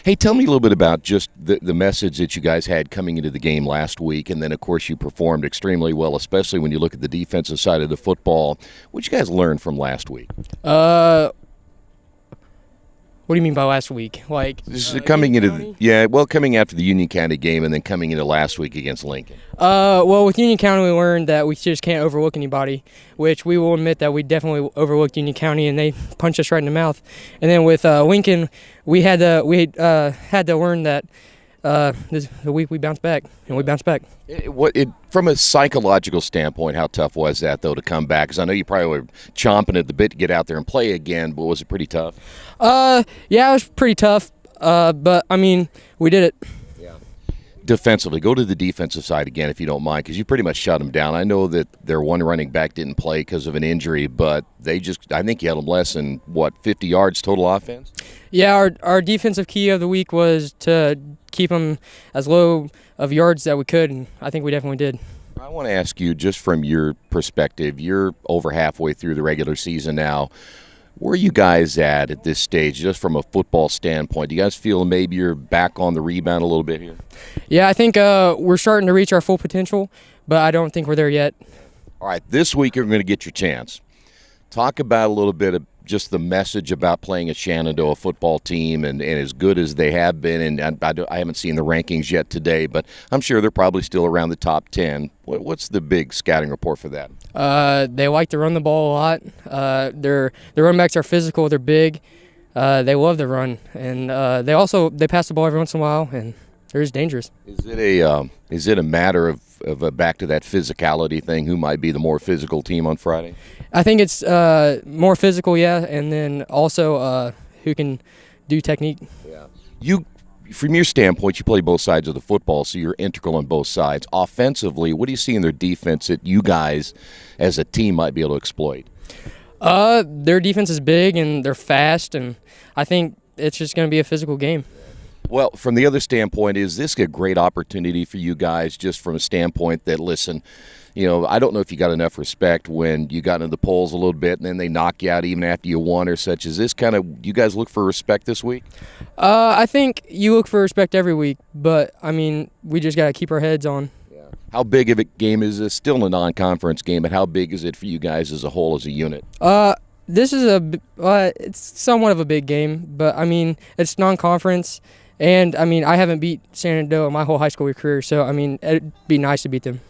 Hey, tell me a little bit about just the message that you guys had coming into the game last week, and then, of course, you performed extremely well, especially when you look at the defensive side of the football. What did you guys learn from last week? What do you mean by last week? Like This is coming Union into County? coming after the Union County game, and then coming into last week against Lincoln. Well, with Union County, we learned that we just can't overlook anybody, which we will admit that we definitely overlooked Union County, and they punched us right in the mouth. And then with Lincoln, we had to learn that the week we bounced back, and we bounced back. From a psychological standpoint, how tough was that though to come back? Because I know you probably were chomping at the bit to get out there and play again, but was it pretty tough? Yeah, it was pretty tough. But I mean, we did it. Defensively, go to the defensive side again if you don't mind, because you pretty much shut them down. I know that their one running back didn't play because of an injury, but I think you had them less than, 50 yards total offense? Yeah, our defensive key of the week was to keep them as low of yards that we could, and I think we definitely did. I want to ask you, just from your perspective, you're over halfway through the regular season now. Where are you guys at this stage, just from a football standpoint? Do you guys feel maybe you're back on the rebound a little bit here? Yeah, I think we're starting to reach our full potential, but I don't think we're there yet. All right, this week you're going to get your chance. Talk about a little bit of just the message about playing a Shenandoah football team and as good as they have been. And I haven't seen the rankings yet today, but I'm sure they're probably still around the top 10. What's the big scouting report for that? They like to run the ball a lot. Their run backs are physical. They're big. They love the run, and they pass the ball every once in a while, and they're just dangerous. Is it a matter of back to that physicality thing? Who might be the more physical team on Friday? I think it's more physical, yeah, and then also who can do technique. Yeah. From your standpoint, you play both sides of the football, so you're integral on both sides. Offensively, what do you see in their defense that you guys as a team might be able to exploit? Their defense is big and they're fast, and I think it's just going to be a physical game. Well, from the other standpoint, is this a great opportunity for you guys, just from a standpoint that, listen, I don't know if you got enough respect when you got into the polls a little bit and then they knock you out even after you won or such. Is this kind of, you guys look for respect this week? I think you look for respect every week, but, I mean, we just got to keep our heads on. Yeah. How big of a game is this? Still a non-conference game, but how big is it for you guys as a whole, as a unit? This is it's somewhat of a big game, but, I mean, it's non-conference. And, I mean, I haven't beat Shenandoah my whole high school career, so, I mean, it'd be nice to beat them.